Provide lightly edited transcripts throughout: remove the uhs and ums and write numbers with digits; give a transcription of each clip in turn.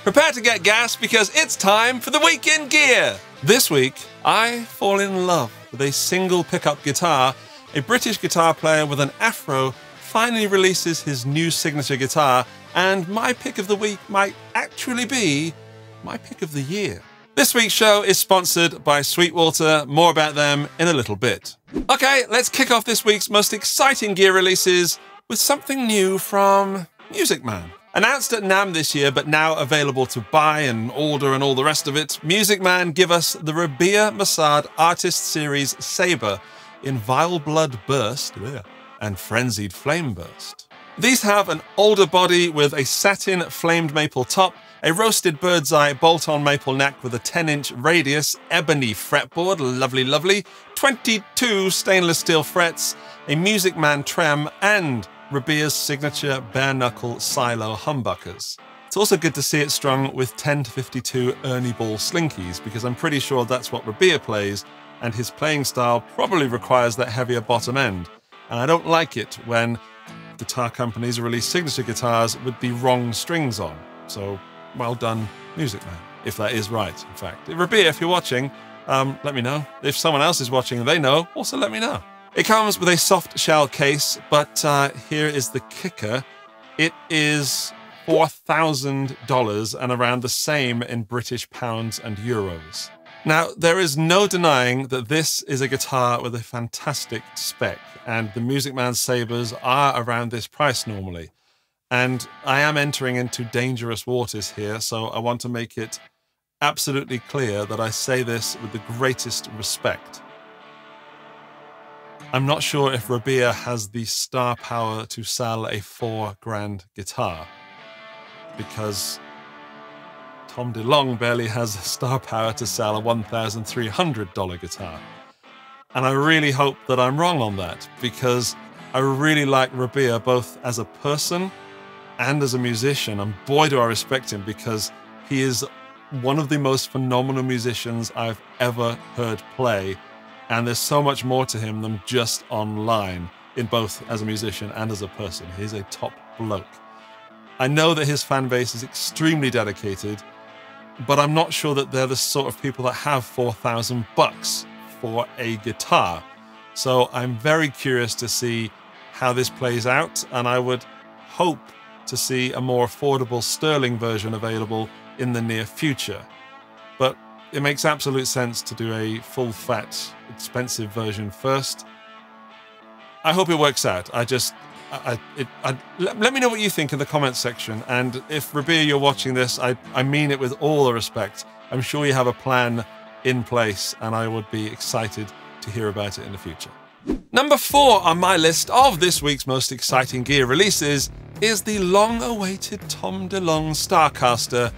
Prepare to get gas because it's time for the Week in Gear. This week, I fall in love with a single pickup guitar. A British guitar player with an afro finally releases his new signature guitar, and my pick of the week might actually be my pick of the year. This week's show is sponsored by Sweetwater. More about them in a little bit. Okay, let's kick off this week's most exciting gear releases with something new from Music Man. Announced at NAMM this year, but now available to buy and order and all the rest of it, Music Man give us the Rabea Massaad Artist Series Sabre in Vile Blood Burst and Frenzied Flame Burst. These have an older body with a satin flamed maple top, a roasted bird's eye bolt-on maple neck with a 10-inch radius, ebony fretboard, lovely, lovely, 22 stainless steel frets, a Music Man trem, and Rabea's signature bare-knuckle silo humbuckers. It's also good to see it strung with 10 to 52 Ernie ball slinkies, because I'm pretty sure that's what Rabea plays, and his playing style probably requires that heavier bottom end. And I don't like it when guitar companies release signature guitars with the wrong strings on. So, well done, Music Man, if that is right, in fact. Rabea, if you're watching, let me know. If someone else is watching and they know, also let me know. It comes with a soft shell case, but here is the kicker. It is $4,000 and around the same in British pounds and euros. Now, there is no denying that this is a guitar with a fantastic spec, and the Music Man Sabres are around this price normally. And I am entering into dangerous waters here, so I want to make it absolutely clear that I say this with the greatest respect. I'm not sure if Rabea has the star power to sell a $4,000 guitar, because Tom DeLonge barely has the star power to sell a $1,300 guitar. And I really hope that I'm wrong on that, because I really like Rabea both as a person and as a musician, and boy do I respect him, because he is one of the most phenomenal musicians I've ever heard play. And there's so much more to him than just online, in both as a musician and as a person. He's a top bloke. I know that his fan base is extremely dedicated, but I'm not sure that they're the sort of people that have $4,000 for a guitar. So I'm very curious to see how this plays out, and I would hope to see a more affordable sterling version available in the near future. But it makes absolute sense to do a full-fat, expensive version first. I hope it works out. Let me know what you think in the comments section. And if, Rabea, you're watching this, I mean it with all the respect. I'm sure you have a plan in place, and I would be excited to hear about it in the future. Number 4 on my list of this week's most exciting gear releases is the long-awaited Tom DeLonge Starcaster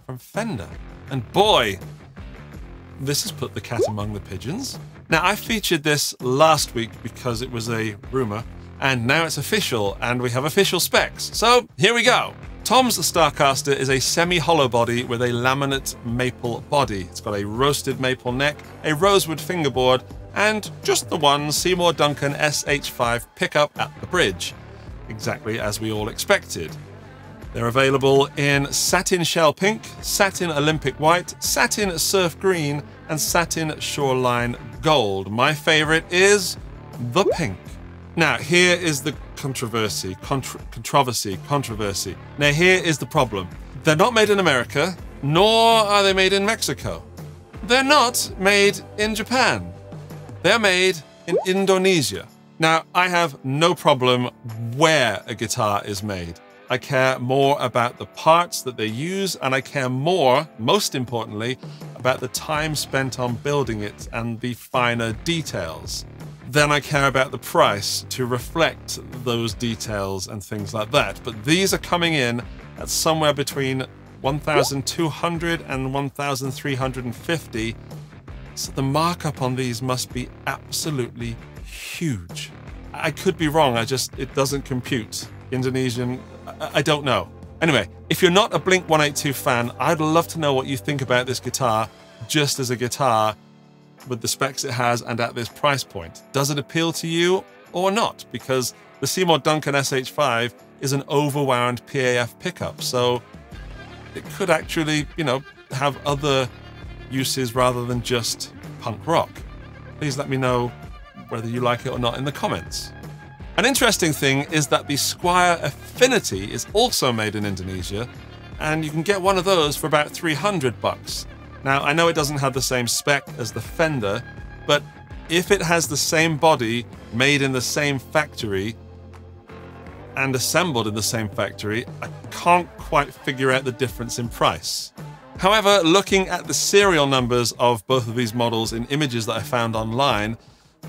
from Fender. And boy, this has put the cat among the pigeons. Now, I featured this last week because it was a rumor, and now it's official, and we have official specs. So here we go. Tom's Starcaster is a semi-hollow body with a laminate maple body. It's got a roasted maple neck, a rosewood fingerboard, and just the one Seymour Duncan SH5 pickup at the bridge, exactly as we all expected. They're available in satin shell pink, satin Olympic white, satin surf green, and satin shoreline gold. My favorite is the pink. Now, here is the controversy. Now, here is the problem. They're not made in America, nor are they made in Mexico. They're not made in Japan. They're made in Indonesia. Now, I have no problem where a guitar is made. I care more about the parts that they use, and I care more, most importantly, about the time spent on building it and the finer details. Then I care about the price to reflect those details and things like that. But these are coming in at somewhere between $1,200 and $1,350. So the markup on these must be absolutely huge. I could be wrong, it doesn't compute. Indonesian, I don't know. Anyway, if you're not a Blink-182 fan, I'd love to know what you think about this guitar just as a guitar with the specs it has and at this price point. Does it appeal to you or not? Because the Seymour Duncan SH5 is an overwound PAF pickup, so it could actually, you know, have other uses rather than just punk rock. Please let me know whether you like it or not in the comments. An interesting thing is that the Squier Affinity is also made in Indonesia, and you can get one of those for about 300 bucks. Now, I know it doesn't have the same spec as the Fender, but if it has the same body made in the same factory and assembled in the same factory, I can't quite figure out the difference in price. However, looking at the serial numbers of both of these models in images that I found online,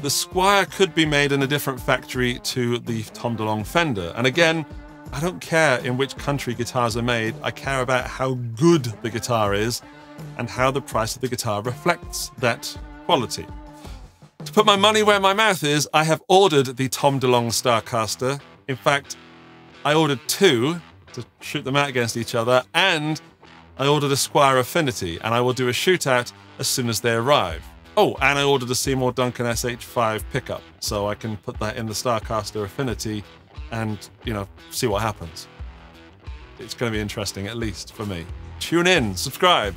the Squier could be made in a different factory to the Tom DeLonge Fender. And again, I don't care in which country guitars are made, I care about how good the guitar is and how the price of the guitar reflects that quality. To put my money where my mouth is, I have ordered the Tom DeLonge Starcaster. In fact, I ordered two to shoot them out against each other, and I ordered a Squier Affinity, and I will do a shootout as soon as they arrive. Oh, and I ordered a Seymour Duncan SH5 pickup, so I can put that in the Starcaster Affinity and, you know, see what happens. It's going to be interesting, at least for me. Tune in, subscribe.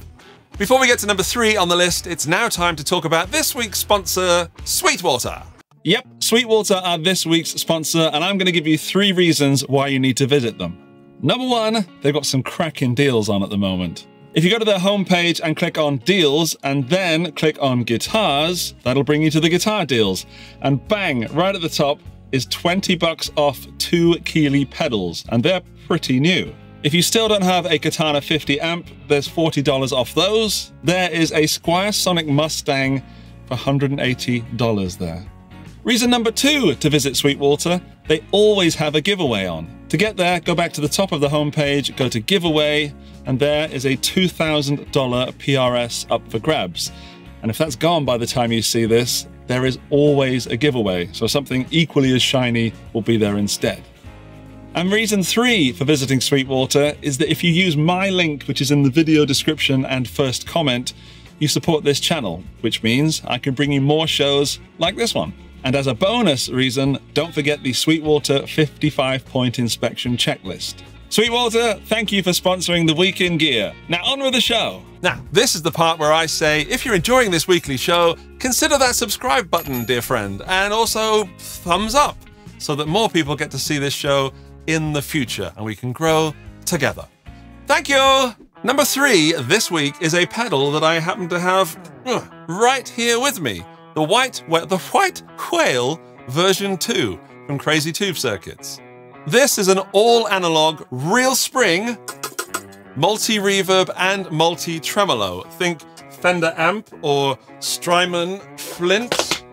Before we get to number 3 on the list, it's now time to talk about this week's sponsor, Sweetwater. Yep, Sweetwater are this week's sponsor, and I'm going to give you 3 reasons why you need to visit them. Number 1, they've got some cracking deals on at the moment. If you go to their homepage and click on deals and then click on guitars, that'll bring you to the guitar deals. And bang, right at the top is 20 bucks off 2 Keeley pedals, and they're pretty new. If you still don't have a Katana 50 amp, there's $40 off those. There is a Squier Sonic Mustang for $180 there. Reason number 2 to visit Sweetwater, they always have a giveaway on. To get there, go back to the top of the homepage, go to giveaway, and there is a $2,000 PRS up for grabs. And if that's gone by the time you see this, there is always a giveaway, so something equally as shiny will be there instead. And reason 3 for visiting Sweetwater is that if you use my link, which is in the video description and first comment, you support this channel, which means I can bring you more shows like this one. And as a bonus reason, don't forget the Sweetwater 55-point inspection checklist. Sweetwater, thank you for sponsoring the Week in Gear. Now on with the show. Now, this is the part where I say, if you're enjoying this weekly show, consider that subscribe button, dear friend, and also thumbs up, so that more people get to see this show in the future, and we can grow together. Thank you! Number 3 this week is a pedal that I happen to have right here with me. The White Whale version 2 from Crazy Tube Circuits. This is an all-analog, real spring, multi-reverb and multi-tremolo. Think Fender amp or Strymon Flint,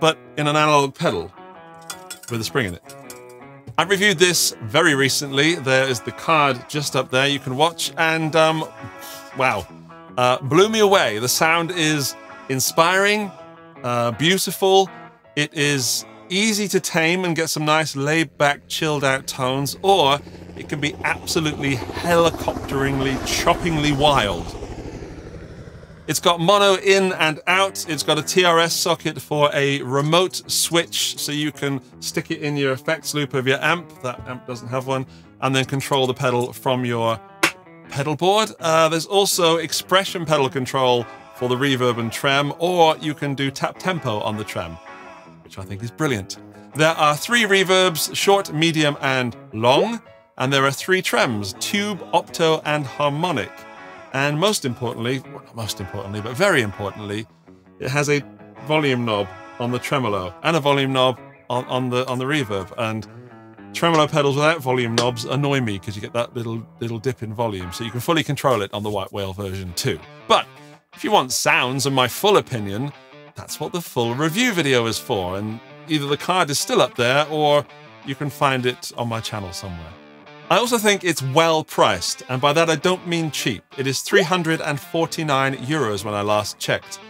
but in an analog pedal with a spring in it. I reviewed this very recently. There is the card just up there you can watch, and wow, blew me away. The sound is inspiring, beautiful. It is easy to tame and get some nice laid-back, chilled-out tones, or it can be absolutely helicopteringly, choppingly wild. It's got mono in and out. It's got a TRS socket for a remote switch, so you can stick it in your effects loop of your amp. That amp doesn't have one, and then control the pedal from your pedal board. There's also expression pedal control for the reverb and trem, or you can do tap tempo on the trem, which I think is brilliant. There are 3 reverbs, short, medium, and long, and there are 3 trems, tube, opto, and harmonic. And most importantly, well, not most importantly, but very importantly, it has a volume knob on the tremolo and a volume knob on the reverb. And tremolo pedals without volume knobs annoy me because you get that little dip in volume, so you can fully control it on the White Whale version 2. But if you want sounds and my full opinion, that's what the full review video is for, and either the card is still up there or you can find it on my channel somewhere. I also think it's well priced, and by that I don't mean cheap. It is 349 euros when I last checked.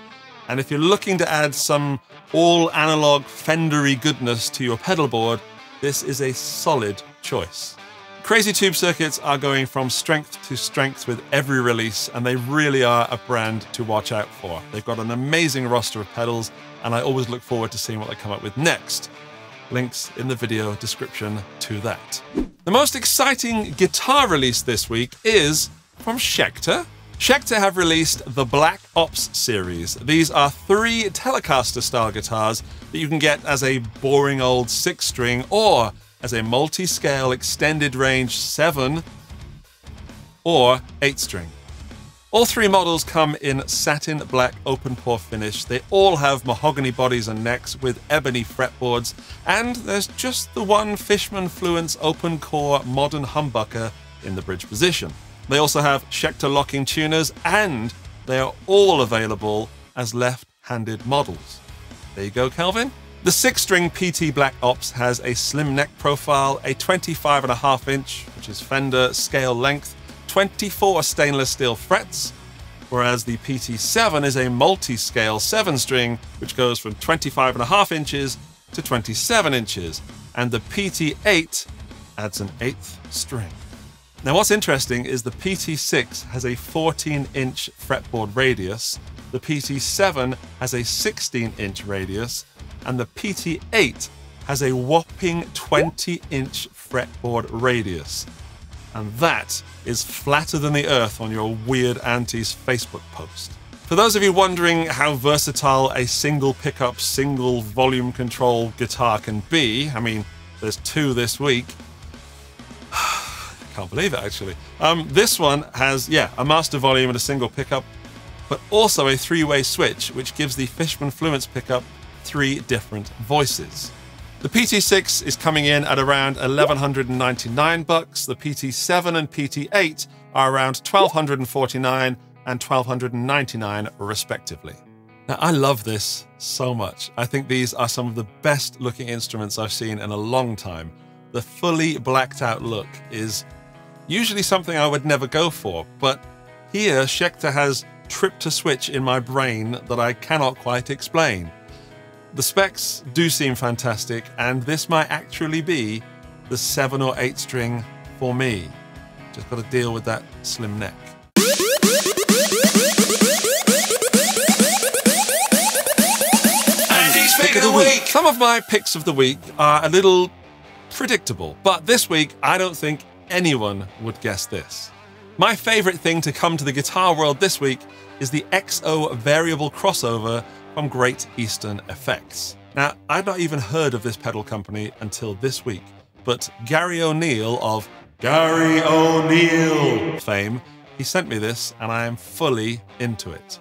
And if you're looking to add some all-analog Fender-y goodness to your pedal board, this is a solid choice. Crazy Tube Circuits are going from strength to strength with every release, and they really are a brand to watch out for. They've got an amazing roster of pedals, and I always look forward to seeing what they come up with next. Links in the video description to that. The most exciting guitar release this week is from Schecter. Schecter have released the Black Ops series. These are 3 Telecaster style guitars that you can get as a boring old 6-string or as a multi-scale extended range 7 or 8-string. All 3 models come in satin black open pore finish. They all have mahogany bodies and necks with ebony fretboards, and there's just the one Fishman Fluence open core modern humbucker in the bridge position. They also have Schecter locking tuners, and they are all available as left-handed models. There you go, Kelvin. The 6-string PT Black Ops has a slim neck profile, a 25.5-inch, which is Fender scale length, 24 stainless steel frets, whereas the PT7 is a multi-scale 7-string, which goes from 25.5 inches to 27 inches, and the PT8 adds an 8th string. Now what's interesting is the PT6 has a 14-inch fretboard radius, the PT7 has a 16-inch radius, and the PT8 has a whopping 20-inch fretboard radius. And that is flatter than the earth on your weird auntie's Facebook post. For those of you wondering how versatile a single pickup, single volume control guitar can be, I mean, there's 2 this week. Can't believe it, actually. This one has, a master volume and a single pickup, but also a 3-way switch, which gives the Fishman Fluence pickup 3 different voices. The PT6 is coming in at around $1,199. The PT7 and PT8 are around $1,249 and $1,299 respectively. Now, I love this so much. I think these are some of the best looking instruments I've seen in a long time. The fully blacked out look is usually something I would never go for, but here Schecter has tripped a switch in my brain that I cannot quite explain. The specs do seem fantastic, and this might actually be the 7 or 8 string for me. Just got to deal with that slim neck. Andy's Pick of the Week! Some of my picks of the week are a little predictable, but this week I don't think anyone would guess this. My favorite thing to come to the guitar world this week is the XO variable crossover from Great Eastern Effects. Now, I'd not even heard of this pedal company until this week, but Gary O'Neill of Gary O'Neill fame, he sent me this and I am fully into it.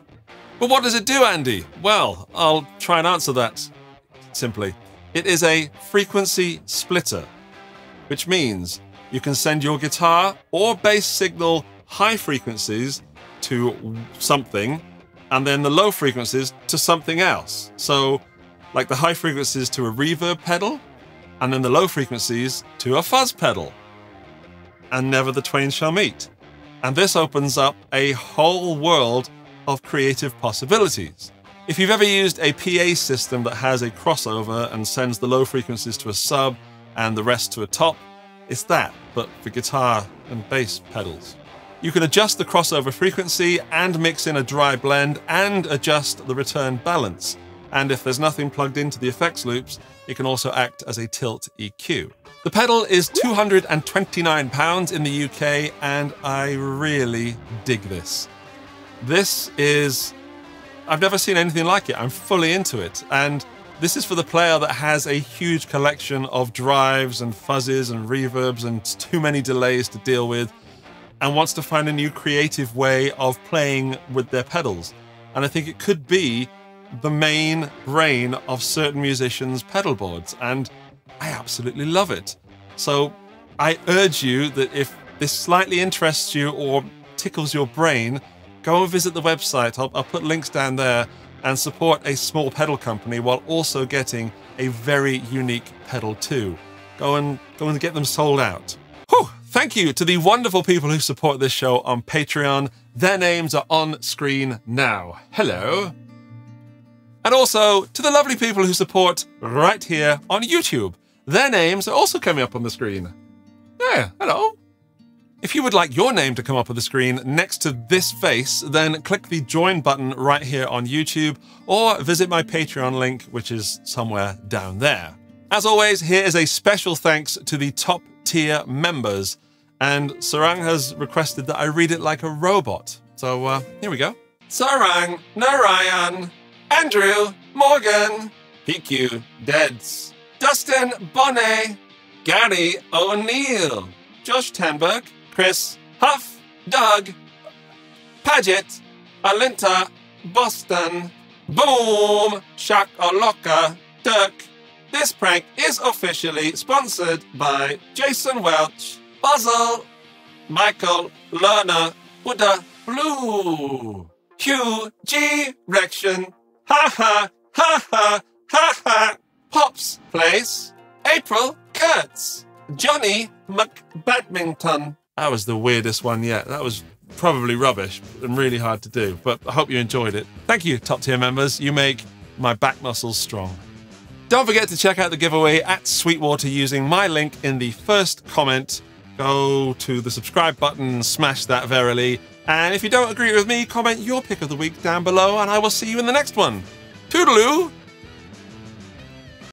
But what does it do, Andy? Well, I'll try and answer that simply. It is a frequency splitter, which means you can send your guitar or bass signal high frequencies to something, and then the low frequencies to something else. So, like the high frequencies to a reverb pedal, and then the low frequencies to a fuzz pedal. And never the twain shall meet. And this opens up a whole world of creative possibilities. If you've ever used a PA system that has a crossover and sends the low frequencies to a sub and the rest to a top, it's that, but for guitar and bass pedals. You can adjust the crossover frequency and mix in a dry blend and adjust the return balance. And if there's nothing plugged into the effects loops, it can also act as a tilt EQ. The pedal is £229 in the UK, and I really dig this. I've never seen anything like it. I'm fully into it. And this is for the player that has a huge collection of drives and fuzzes and reverbs and too many delays to deal with, and wants to find a new creative way of playing with their pedals. And I think it could be the main brain of certain musicians' pedal boards, and I absolutely love it. So I urge you that if this slightly interests you or tickles your brain, go and visit the website. I'll put links down there, and support a small pedal company while also getting a very unique pedal too. Go and get them sold out. Whew. Thank you to the wonderful people who support this show on Patreon. Their names are on screen now. Hello. And also to the lovely people who support right here on YouTube. Their names are also coming up on the screen. Yeah, hello. If you would like your name to come up on the screen next to this face, then click the join button right here on YouTube, or visit my Patreon link, which is somewhere down there. As always, here is a special thanks to the top tier members. And Sarang has requested that I read it like a robot. So here we go. Sarang, Narayan, Andrew, Morgan, PQ, Deads, Dustin Bonnet, Gary O'Neill, Josh Tenberg, Chris, Huff, Doug, Paget, Alinta, Boston, Boom, Shakalaka, Dirk. This prank is officially sponsored by Jason Welch, Basil, Michael, Lerner, Buddha, Blue, Hugh, G, Rection, Ha Ha, Ha Ha, Ha Ha, Pops Place, April, Kurtz, Johnny McBadminton. That was the weirdest one yet. That was probably rubbish and really hard to do, but I hope you enjoyed it. Thank you, top tier members. You make my back muscles strong. Don't forget to check out the giveaway at Sweetwater using my link in the first comment. Go to the subscribe button, smash that verily. And if you don't agree with me, comment your pick of the week down below and I will see you in the next one. Toodaloo!